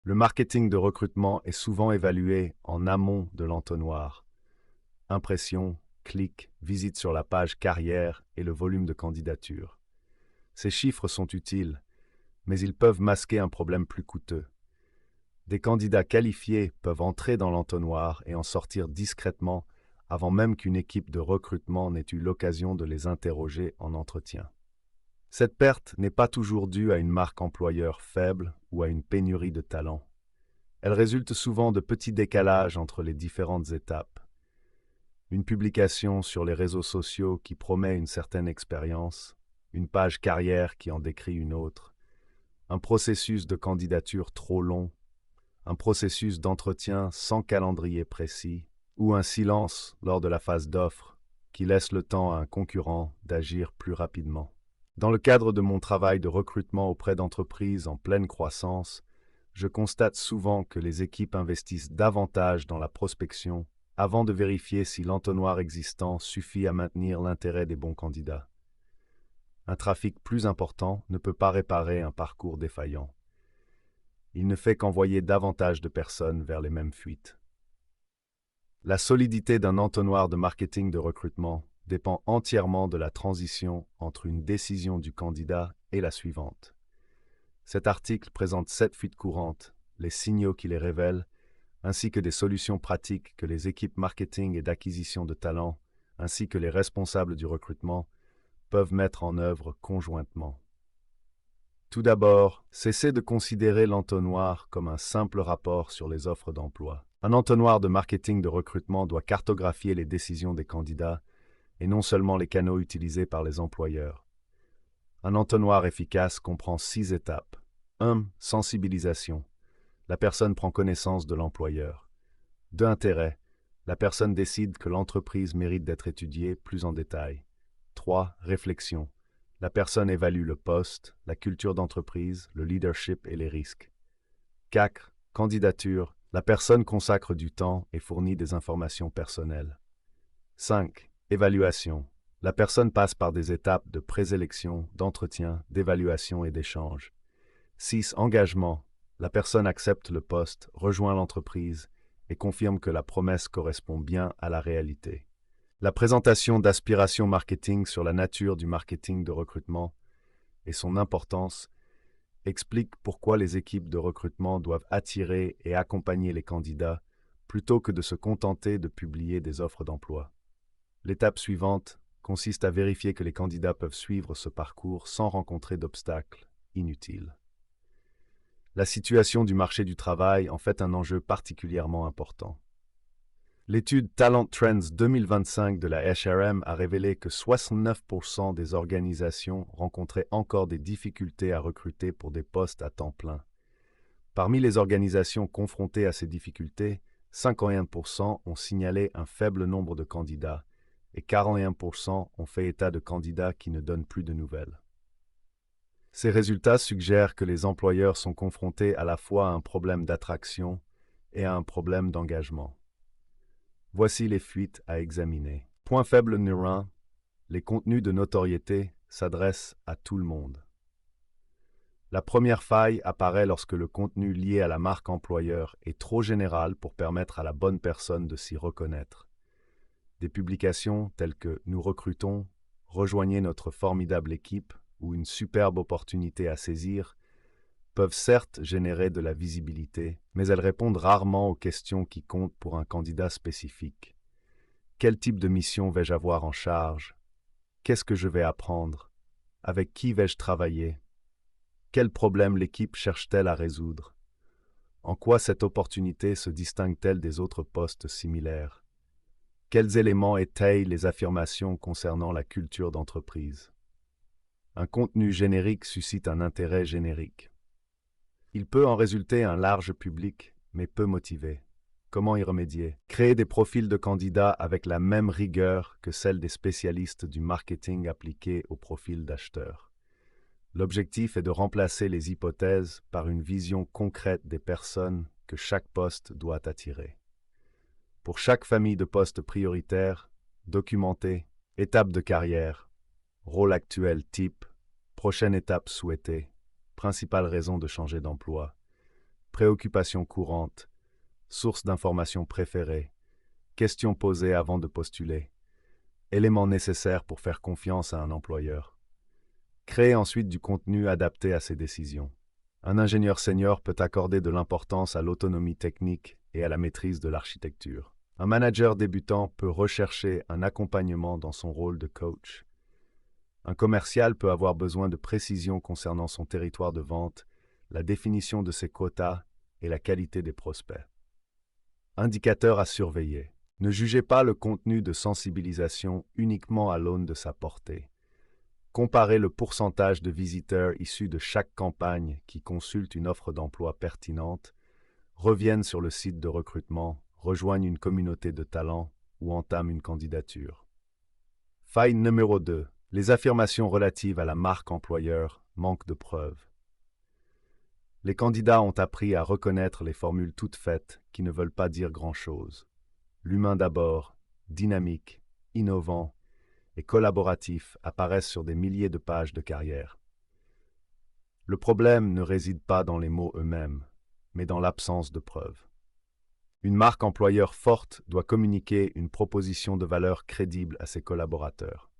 Le marketing de recrutement est souvent évalué en amont de l'entonnoir. Impression, clic, visite sur la page carrière et le volume de candidatures. Ces chiffres sont utiles, mais ils peuvent masquer un problème plus coûteux. Des candidats qualifiés peuvent entrer dans l'entonnoir et en sortir discrètement avant même qu'une équipe de recrutement n'ait eu l'occasion de les interroger en entretien. Cette perte n'est pas toujours due à une marque employeur faible ou à une pénurie de talent. Elle résulte souvent de petits décalages entre les différentes étapes. Une publication sur les réseaux sociaux qui promet une certaine expérience, une page carrière qui en décrit une autre, un processus de candidature trop long, un processus d'entretien sans calendrier précis, ou un silence lors de la phase d'offre qui laisse le temps à un concurrent d'agir plus rapidement. Dans le cadre de mon travail de recrutement auprès d'entreprises en pleine croissance, je constate souvent que les équipes investissent davantage dans la prospection avant de vérifier si l'entonnoir existant suffit à maintenir l'intérêt des bons candidats. Un trafic plus important ne peut pas réparer un parcours défaillant. Il ne fait qu'envoyer davantage de personnes vers les mêmes fuites. La solidité d'un entonnoir de marketing de recrutement dépend entièrement de la transition entre une décision du candidat et la suivante. Cet article présente 7 fuites courantes, les signaux qui les révèlent, ainsi que des solutions pratiques que les équipes marketing et d'acquisition de talents, ainsi que les responsables du recrutement, peuvent mettre en œuvre conjointement. Tout d'abord, cessez de considérer l'entonnoir comme un simple rapport sur les offres d'emploi. Un entonnoir de marketing de recrutement doit cartographier les décisions des candidats et non seulement les canaux utilisés par les employeurs. Un entonnoir efficace comprend 6 étapes. 1. Sensibilisation. La personne prend connaissance de l'employeur. 2. Intérêt. La personne décide que l'entreprise mérite d'être étudiée plus en détail. 3. Réflexion. La personne évalue le poste, la culture d'entreprise, le leadership et les risques. 4. Candidature. La personne consacre du temps et fournit des informations personnelles. 5. Évaluation. La personne passe par des étapes de présélection, d'entretien, d'évaluation et d'échange. 6. Engagement. La personne accepte le poste, rejoint l'entreprise et confirme que la promesse correspond bien à la réalité. La présentation d'Aspiration Marketing sur la nature du marketing de recrutement et son importance explique pourquoi les équipes de recrutement doivent attirer et accompagner les candidats plutôt que de se contenter de publier des offres d'emploi. L'étape suivante consiste à vérifier que les candidats peuvent suivre ce parcours sans rencontrer d'obstacles inutiles. La situation du marché du travail en fait un enjeu particulièrement important. L'étude Talent Trends 2025 de la HRM a révélé que 69% des organisations rencontraient encore des difficultés à recruter pour des postes à temps plein. Parmi les organisations confrontées à ces difficultés, 51% ont signalé un faible nombre de candidats et 41% ont fait état de candidats qui ne donnent plus de nouvelles. Ces résultats suggèrent que les employeurs sont confrontés à la fois à un problème d'attraction et à un problème d'engagement. Voici les fuites à examiner. Point faible numéro 1. Les contenus de notoriété s'adressent à tout le monde. La première faille apparaît lorsque le contenu lié à la marque employeur est trop général pour permettre à la bonne personne de s'y reconnaître. Des publications telles que «Nous recrutons», «Rejoignez notre formidable équipe» ou «Une superbe opportunité à saisir» peuvent certes générer de la visibilité, mais elles répondent rarement aux questions qui comptent pour un candidat spécifique. Quel type de mission vais-je avoir en charge? Qu'est-ce que je vais apprendre? Avec qui vais-je travailler? Quels problèmes l'équipe cherche-t-elle à résoudre? En quoi cette opportunité se distingue-t-elle des autres postes similaires? Quels éléments étayent les affirmations concernant la culture d'entreprise? Un contenu générique suscite un intérêt générique. Il peut en résulter un large public, mais peu motivé. Comment y remédier? Créer des profils de candidats avec la même rigueur que celle des spécialistes du marketing appliqué au profil d'acheteurs. L'objectif est de remplacer les hypothèses par une vision concrète des personnes que chaque poste doit attirer. Pour chaque famille de postes prioritaires, documentez étape de carrière, rôle actuel type, prochaine étape souhaitée, principale raison de changer d'emploi, préoccupations courantes, sources d'informations préférées, questions posées avant de postuler, éléments nécessaires pour faire confiance à un employeur. Créez ensuite du contenu adapté à ces décisions. Un ingénieur senior peut accorder de l'importance à l'autonomie technique et à la maîtrise de l'architecture. Un manager débutant peut rechercher un accompagnement dans son rôle de coach. Un commercial peut avoir besoin de précision concernant son territoire de vente, la définition de ses quotas et la qualité des prospects. Indicateur à surveiller. Ne jugez pas le contenu de sensibilisation uniquement à l'aune de sa portée. Comparez le pourcentage de visiteurs issus de chaque campagne qui consultent une offre d'emploi pertinente, reviennent sur le site de recrutement, rejoignent une communauté de talents ou entament une candidature. Faille numéro 2. Les affirmations relatives à la marque employeur manquent de preuves. Les candidats ont appris à reconnaître les formules toutes faites qui ne veulent pas dire grand-chose. L'humain d'abord, dynamique, innovant et collaboratif apparaissent sur des milliers de pages de carrière. Le problème ne réside pas dans les mots eux-mêmes, mais dans l'absence de preuves. Une marque employeur forte doit communiquer une proposition de valeur crédible à ses collaborateurs.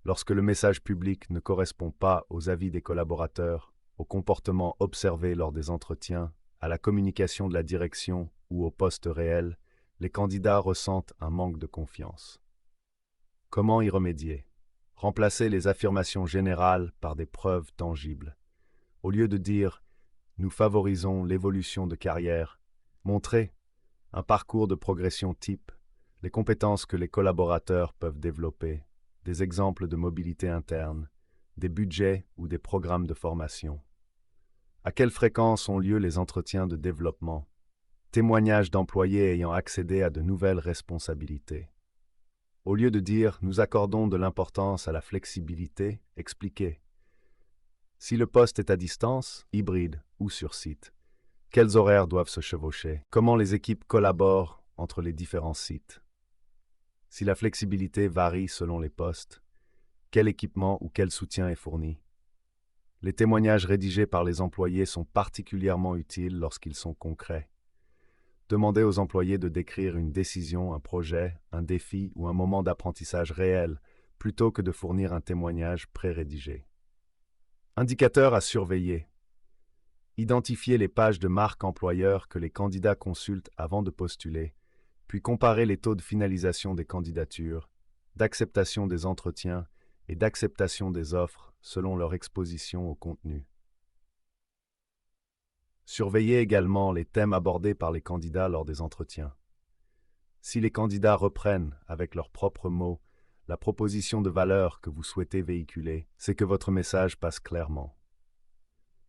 Lorsque le message public ne correspond pas aux avis des collaborateurs, au comportement observé lors des entretiens, à la communication de la direction ou au poste réel, les candidats ressentent un manque de confiance. Comment y remédier? Remplacer les affirmations générales par des preuves tangibles. Au lieu de dire « nous favorisons l'évolution de carrière », montrez un parcours de progression type, les compétences que les collaborateurs peuvent développer, des exemples de mobilité interne, des budgets ou des programmes de formation. À quelle fréquence ont lieu les entretiens de développement? Témoignages d'employés ayant accédé à de nouvelles responsabilités. Au lieu de dire « nous accordons de l'importance à la flexibilité », expliquez. Si le poste est à distance, hybride ou sur site, quels horaires doivent se chevaucher? Comment les équipes collaborent entre les différents sites? Si la flexibilité varie selon les postes, quel équipement ou quel soutien est fourni? Les témoignages rédigés par les employés sont particulièrement utiles lorsqu'ils sont concrets. Demandez aux employés de décrire une décision, un projet, un défi ou un moment d'apprentissage réel, plutôt que de fournir un témoignage pré-rédigé. Indicateur à surveiller. Identifiez les pages de marque employeur que les candidats consultent avant de postuler, puis comparez les taux de finalisation des candidatures, d'acceptation des entretiens et d'acceptation des offres selon leur exposition au contenu. Surveillez également les thèmes abordés par les candidats lors des entretiens. Si les candidats reprennent, avec leurs propres mots, la proposition de valeur que vous souhaitez véhiculer, c'est que votre message passe clairement.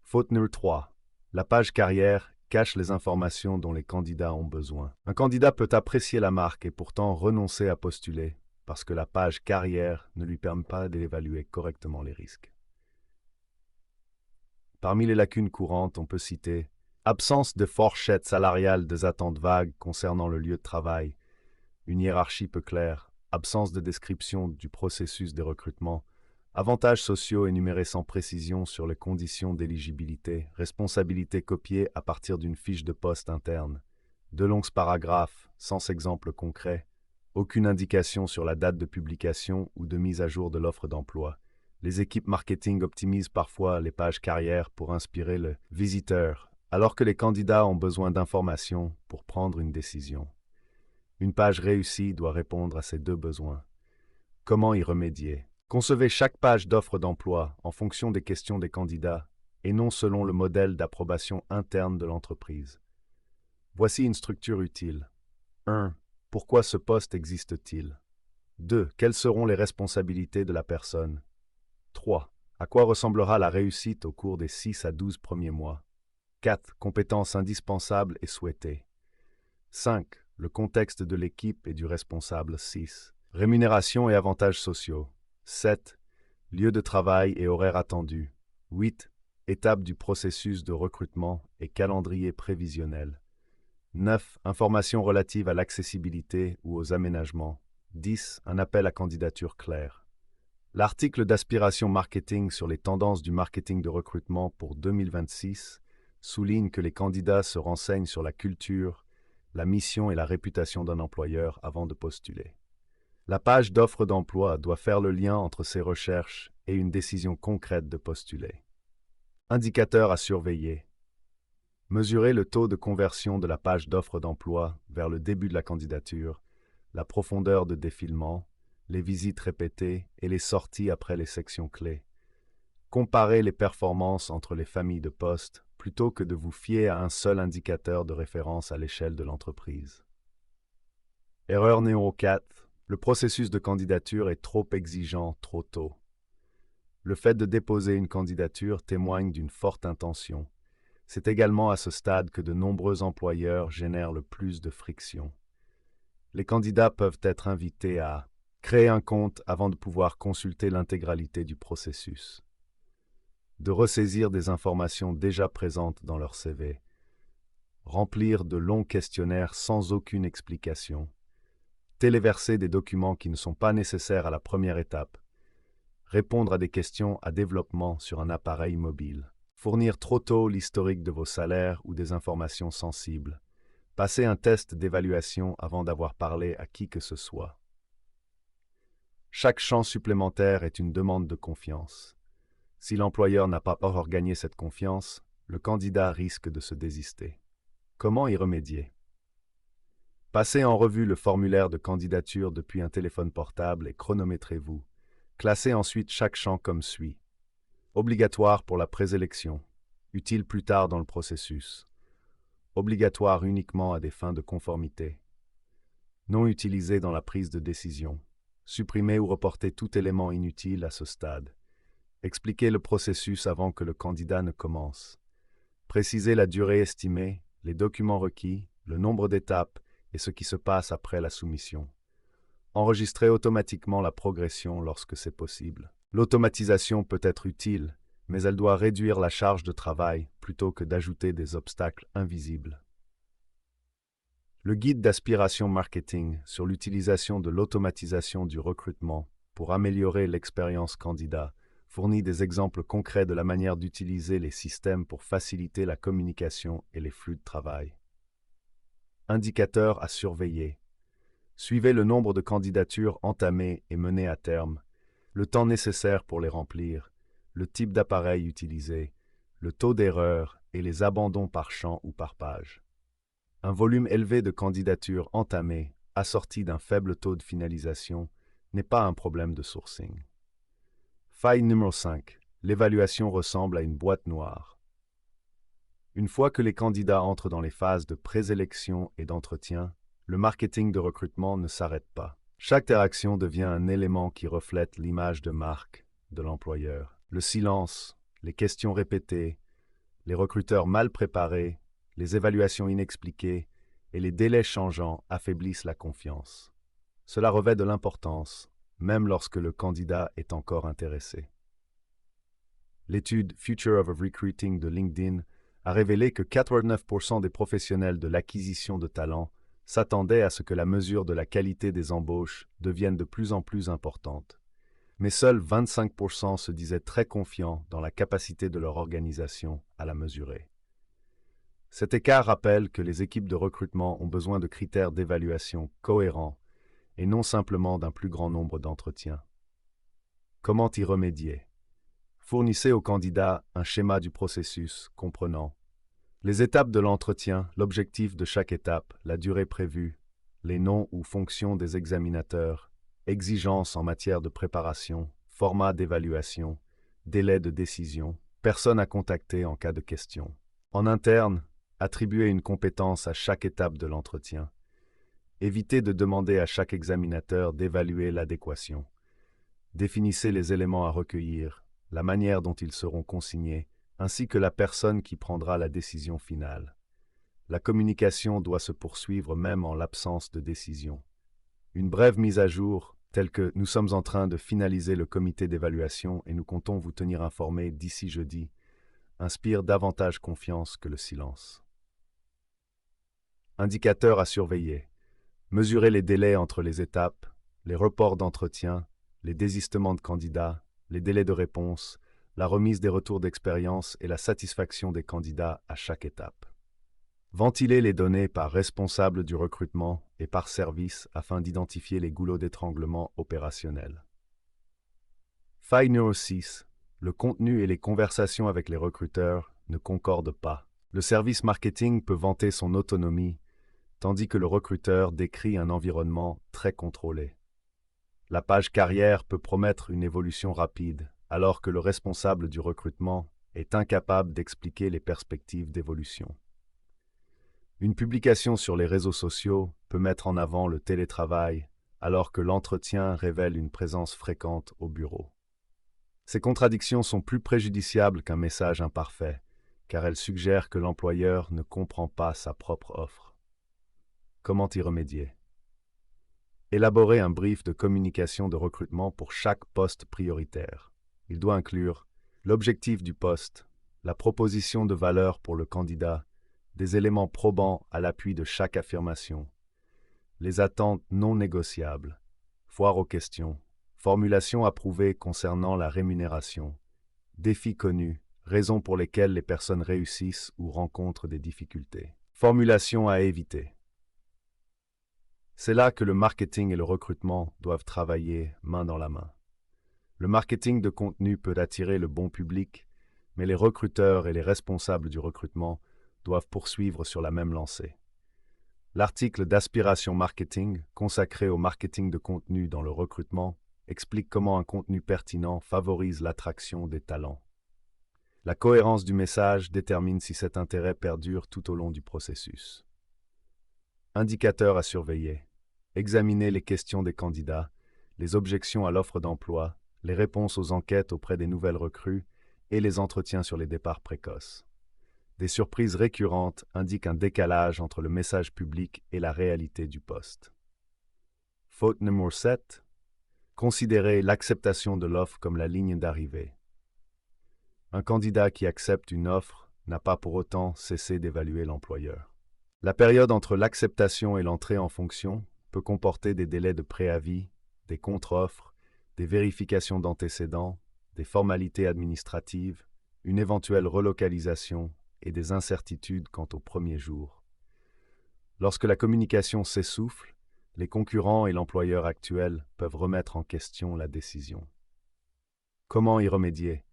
Faute numéro 3. La page carrière cache les informations dont les candidats ont besoin. Un candidat peut apprécier la marque et pourtant renoncer à postuler parce que la page carrière ne lui permet pas d'évaluer correctement les risques. Parmi les lacunes courantes, on peut citer absence de fourchette salariale, des attentes vagues concernant le lieu de travail, une hiérarchie peu claire, absence de description du processus de recrutement, avantages sociaux énumérés sans précision sur les conditions d'éligibilité, responsabilités copiées à partir d'une fiche de poste interne, de longs paragraphes sans exemple concret, aucune indication sur la date de publication ou de mise à jour de l'offre d'emploi. Les équipes marketing optimisent parfois les pages carrière pour inspirer le visiteur, alors que les candidats ont besoin d'informations pour prendre une décision. Une page réussie doit répondre à ces deux besoins. Comment y remédier? Concevez chaque page d'offre d'emploi en fonction des questions des candidats et non selon le modèle d'approbation interne de l'entreprise. Voici une structure utile. 1. Pourquoi ce poste existe-t-il? 2. Quelles seront les responsabilités de la personne? 3. À quoi ressemblera la réussite au cours des 6 à 12 premiers mois? 4. Compétences indispensables et souhaitées. 5. Le contexte de l'équipe et du responsable. 6. Rémunération et avantages sociaux. 7. Lieu de travail et horaires attendus. 8. Étapes du processus de recrutement et calendrier prévisionnel. 9. Informations relatives à l'accessibilité ou aux aménagements. 10. Un appel à candidature clair. L'article d'Aspiration Marketing sur les tendances du marketing de recrutement pour 2026 souligne que les candidats se renseignent sur la culture, la mission et la réputation d'un employeur avant de postuler. La page d'offre d'emploi doit faire le lien entre ces recherches et une décision concrète de postuler. Indicateurs à surveiller. Mesurer le taux de conversion de la page d'offre d'emploi vers le début de la candidature, la profondeur de défilement, les visites répétées et les sorties après les sections clés. Comparez les performances entre les familles de postes plutôt que de vous fier à un seul indicateur de référence à l'échelle de l'entreprise. Erreur numéro 4. Le processus de candidature est trop exigeant trop tôt. Le fait de déposer une candidature témoigne d'une forte intention. C'est également à ce stade que de nombreux employeurs génèrent le plus de friction. Les candidats peuvent être invités à créer un compte avant de pouvoir consulter l'intégralité du processus, de ressaisir des informations déjà présentes dans leur CV, remplir de longs questionnaires sans aucune explication, téléverser des documents qui ne sont pas nécessaires à la première étape, répondre à des questions à développement sur un appareil mobile, fournir trop tôt l'historique de vos salaires ou des informations sensibles, passer un test d'évaluation avant d'avoir parlé à qui que ce soit. Chaque champ supplémentaire est une demande de confiance. Si l'employeur n'a pas encore gagné cette confiance, le candidat risque de se désister. Comment y remédier? Passez en revue le formulaire de candidature depuis un téléphone portable et chronométrez-vous. Classez ensuite chaque champ comme suit. Obligatoire pour la présélection, utile plus tard dans le processus. Obligatoire uniquement à des fins de conformité. Non utilisé dans la prise de décision. Supprimer ou reporter tout élément inutile à ce stade. Expliquer le processus avant que le candidat ne commence. Préciser la durée estimée, les documents requis, le nombre d'étapes et ce qui se passe après la soumission. Enregistrer automatiquement la progression lorsque c'est possible. L'automatisation peut être utile, mais elle doit réduire la charge de travail plutôt que d'ajouter des obstacles invisibles. Le guide d'aspiration marketing sur l'utilisation de l'automatisation du recrutement pour améliorer l'expérience candidat fournit des exemples concrets de la manière d'utiliser les systèmes pour faciliter la communication et les flux de travail. Indicateurs à surveiller. Suivez le nombre de candidatures entamées et menées à terme, le temps nécessaire pour les remplir, le type d'appareil utilisé, le taux d'erreur et les abandons par champ ou par page. Un volume élevé de candidatures entamées, assorti d'un faible taux de finalisation, n'est pas un problème de sourcing. Faille numéro 5. L'évaluation ressemble à une boîte noire. Une fois que les candidats entrent dans les phases de présélection et d'entretien, le marketing de recrutement ne s'arrête pas. Chaque interaction devient un élément qui reflète l'image de marque de l'employeur. Le silence, les questions répétées, les recruteurs mal préparés, les évaluations inexpliquées et les délais changeants affaiblissent la confiance. Cela revêt de l'importance, même lorsque le candidat est encore intéressé. L'étude Future of Recruiting de LinkedIn a révélé que 89% des professionnels de l'acquisition de talents s'attendaient à ce que la mesure de la qualité des embauches devienne de plus en plus importante. Mais seuls 25% se disaient très confiants dans la capacité de leur organisation à la mesurer. Cet écart rappelle que les équipes de recrutement ont besoin de critères d'évaluation cohérents et non simplement d'un plus grand nombre d'entretiens. Comment y remédier? Fournissez aux candidats un schéma du processus comprenant les étapes de l'entretien, l'objectif de chaque étape, la durée prévue, les noms ou fonctions des examinateurs, exigences en matière de préparation, format d'évaluation, délai de décision, personnes à contacter en cas de question. En interne, attribuez une compétence à chaque étape de l'entretien. Évitez de demander à chaque examinateur d'évaluer l'adéquation. Définissez les éléments à recueillir, la manière dont ils seront consignés, ainsi que la personne qui prendra la décision finale. La communication doit se poursuivre même en l'absence de décision. Une brève mise à jour, telle que « Nous sommes en train de finaliser le comité d'évaluation et nous comptons vous tenir informés d'ici jeudi », inspire davantage confiance que le silence. Indicateurs à surveiller. Mesurez les délais entre les étapes, les reports d'entretien, les désistements de candidats, les délais de réponse, la remise des retours d'expérience et la satisfaction des candidats à chaque étape. Ventiler les données par responsable du recrutement et par service afin d'identifier les goulots d'étranglement opérationnels. Faille numéro 6. Le contenu et les conversations avec les recruteurs ne concordent pas. Le service marketing peut vanter son autonomie, tandis que le recruteur décrit un environnement très contrôlé. La page carrière peut promettre une évolution rapide, alors que le responsable du recrutement est incapable d'expliquer les perspectives d'évolution. Une publication sur les réseaux sociaux peut mettre en avant le télétravail, alors que l'entretien révèle une présence fréquente au bureau. Ces contradictions sont plus préjudiciables qu'un message imparfait, car elles suggèrent que l'employeur ne comprend pas sa propre offre. Comment y remédier? Élaborer un brief de communication de recrutement pour chaque poste prioritaire. Il doit inclure l'objectif du poste, la proposition de valeur pour le candidat, des éléments probants à l'appui de chaque affirmation, les attentes non négociables, foire aux questions, formulation approuvée concernant la rémunération, défis connus, raisons pour lesquelles les personnes réussissent ou rencontrent des difficultés, formulation à éviter. C'est là que le marketing et le recrutement doivent travailler main dans la main. Le marketing de contenu peut attirer le bon public, mais les recruteurs et les responsables du recrutement doivent poursuivre sur la même lancée. L'article d'Aspiration Marketing, consacré au marketing de contenu dans le recrutement, explique comment un contenu pertinent favorise l'attraction des talents. La cohérence du message détermine si cet intérêt perdure tout au long du processus. Indicateurs à surveiller. Examiner les questions des candidats, les objections à l'offre d'emploi, les réponses aux enquêtes auprès des nouvelles recrues et les entretiens sur les départs précoces. Des surprises récurrentes indiquent un décalage entre le message public et la réalité du poste. Faute numéro 7. Considérer l'acceptation de l'offre comme la ligne d'arrivée. Un candidat qui accepte une offre n'a pas pour autant cessé d'évaluer l'employeur. La période entre l'acceptation et l'entrée en fonction peut comporter des délais de préavis, des contre-offres, des vérifications d'antécédents, des formalités administratives, une éventuelle relocalisation et des incertitudes quant au premier jour. Lorsque la communication s'essouffle, les concurrents et l'employeur actuel peuvent remettre en question la décision. Comment y remédier?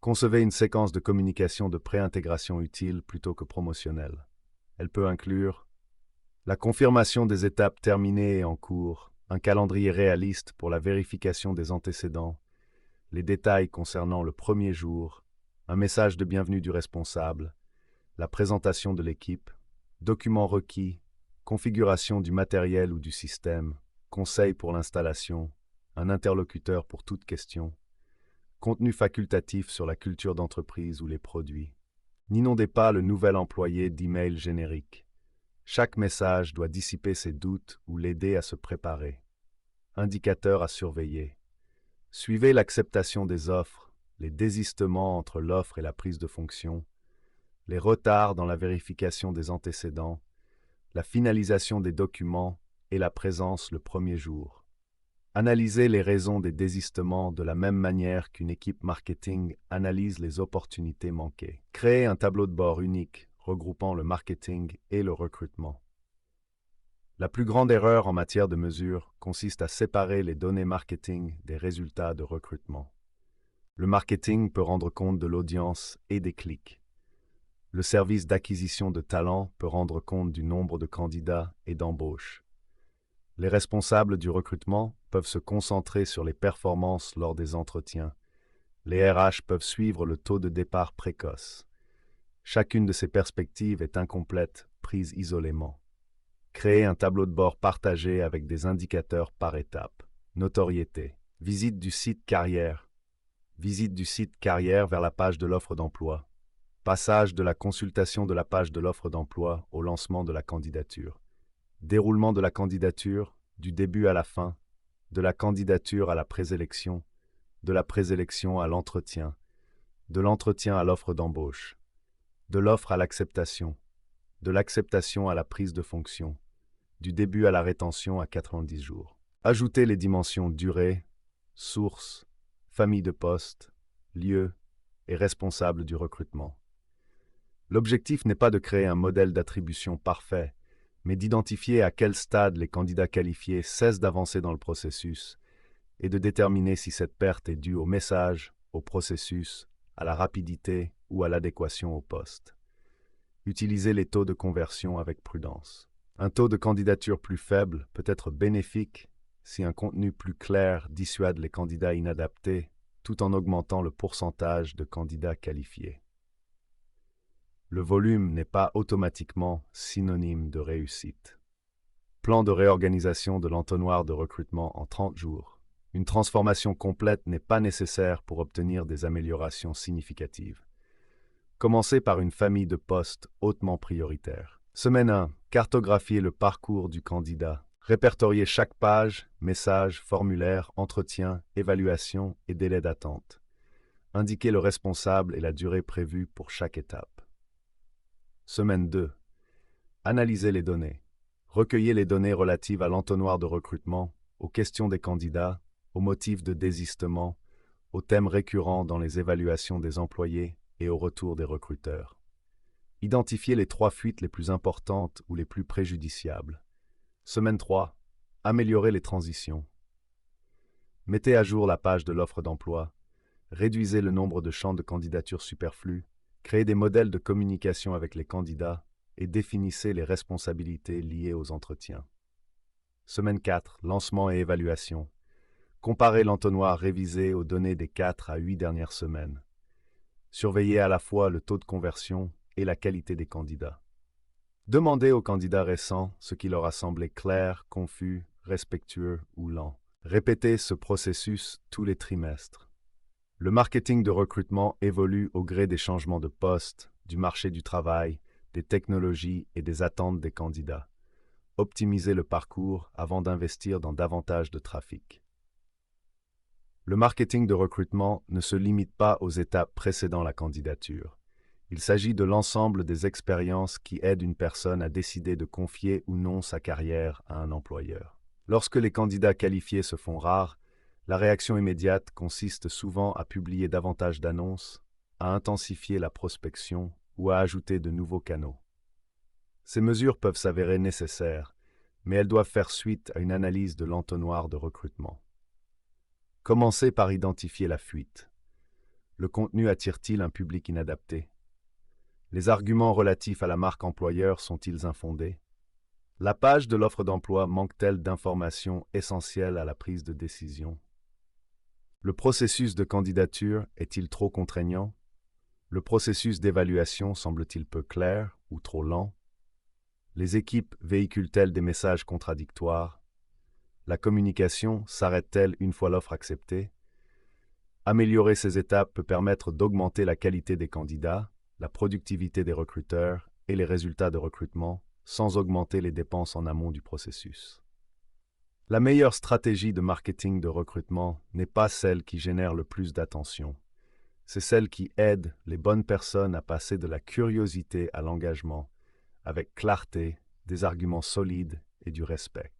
Concevez une séquence de communication de préintégration utile plutôt que promotionnelle. Elle peut inclure la confirmation des étapes terminées et en cours, un calendrier réaliste pour la vérification des antécédents, les détails concernant le premier jour, un message de bienvenue du responsable, la présentation de l'équipe, documents requis, configuration du matériel ou du système, conseils pour l'installation, un interlocuteur pour toute question, contenu facultatif sur la culture d'entreprise ou les produits. N'inondez pas le nouvel employé d'emails génériques. Chaque message doit dissiper ses doutes ou l'aider à se préparer. Indicateurs à surveiller. Suivez l'acceptation des offres, les désistements entre l'offre et la prise de fonction, les retards dans la vérification des antécédents, la finalisation des documents et la présence le premier jour. Analysez les raisons des désistements de la même manière qu'une équipe marketing analyse les opportunités manquées. Créez un tableau de bord unique regroupant le marketing et le recrutement. La plus grande erreur en matière de mesure consiste à séparer les données marketing des résultats de recrutement. Le marketing peut rendre compte de l'audience et des clics. Le service d'acquisition de talents peut rendre compte du nombre de candidats et d'embauches. Les responsables du recrutement peuvent se concentrer sur les performances lors des entretiens. Les RH peuvent suivre le taux de départ précoce. Chacune de ces perspectives est incomplète, prise isolément. Créer un tableau de bord partagé avec des indicateurs par étape. Notoriété. Visite du site carrière. Visite du site carrière vers la page de l'offre d'emploi. Passage de la consultation de la page de l'offre d'emploi au lancement de la candidature. Déroulement de la candidature, du début à la fin, de la candidature à la présélection, de la présélection à l'entretien, de l'entretien à l'offre d'embauche, de l'offre à l'acceptation, de l'acceptation à la prise de fonction, du début à la rétention à 90 jours. Ajoutez les dimensions durée, source, famille de poste, lieu, et responsable du recrutement. L'objectif n'est pas de créer un modèle d'attribution parfait, mais d'identifier à quel stade les candidats qualifiés cessent d'avancer dans le processus et de déterminer si cette perte est due au message, au processus, à la rapidité ou à l'adéquation au poste. Utilisez les taux de conversion avec prudence. Un taux de candidature plus faible peut être bénéfique si un contenu plus clair dissuade les candidats inadaptés tout en augmentant le pourcentage de candidats qualifiés. Le volume n'est pas automatiquement synonyme de réussite. Plan de réorganisation de l'entonnoir de recrutement en 30 jours. Une transformation complète n'est pas nécessaire pour obtenir des améliorations significatives. Commencez par une famille de postes hautement prioritaires. Semaine 1. Cartographier le parcours du candidat. Répertoriez chaque page, message, formulaire, entretien, évaluation et délai d'attente. Indiquez le responsable et la durée prévue pour chaque étape. Semaine 2. Analysez les données. Recueillez les données relatives à l'entonnoir de recrutement, aux questions des candidats, aux motifs de désistement, aux thèmes récurrents dans les évaluations des employés et aux retours des recruteurs. Identifiez les 3 fuites les plus importantes ou les plus préjudiciables. Semaine 3. Améliorez les transitions. Mettez à jour la page de l'offre d'emploi. Réduisez le nombre de champs de candidature superflus. Créez des modèles de communication avec les candidats et définissez les responsabilités liées aux entretiens. Semaine 4. Lancement et évaluation. Comparez l'entonnoir révisé aux données des 4 à 8 dernières semaines. Surveillez à la fois le taux de conversion et la qualité des candidats. Demandez aux candidats récents ce qui leur a semblé clair, confus, respectueux ou lent. Répétez ce processus tous les trimestres. Le marketing de recrutement évolue au gré des changements de poste, du marché du travail, des technologies et des attentes des candidats. Optimisez le parcours avant d'investir dans davantage de trafic. Le marketing de recrutement ne se limite pas aux étapes précédant la candidature. Il s'agit de l'ensemble des expériences qui aident une personne à décider de confier ou non sa carrière à un employeur. Lorsque les candidats qualifiés se font rares, la réaction immédiate consiste souvent à publier davantage d'annonces, à intensifier la prospection ou à ajouter de nouveaux canaux. Ces mesures peuvent s'avérer nécessaires, mais elles doivent faire suite à une analyse de l'entonnoir de recrutement. Commencez par identifier la fuite. Le contenu attire-t-il un public inadapté? Les arguments relatifs à la marque employeur sont-ils infondés? La page de l'offre d'emploi manque-t-elle d'informations essentielles à la prise de décision? Le processus de candidature est-il trop contraignant? Le processus d'évaluation semble-t-il peu clair ou trop lent? Les équipes véhiculent-elles des messages contradictoires? La communication s'arrête-t-elle une fois l'offre acceptée? Améliorer ces étapes peut permettre d'augmenter la qualité des candidats, la productivité des recruteurs et les résultats de recrutement, sans augmenter les dépenses en amont du processus. La meilleure stratégie de marketing de recrutement n'est pas celle qui génère le plus d'attention. C'est celle qui aide les bonnes personnes à passer de la curiosité à l'engagement, avec clarté, des arguments solides et du respect.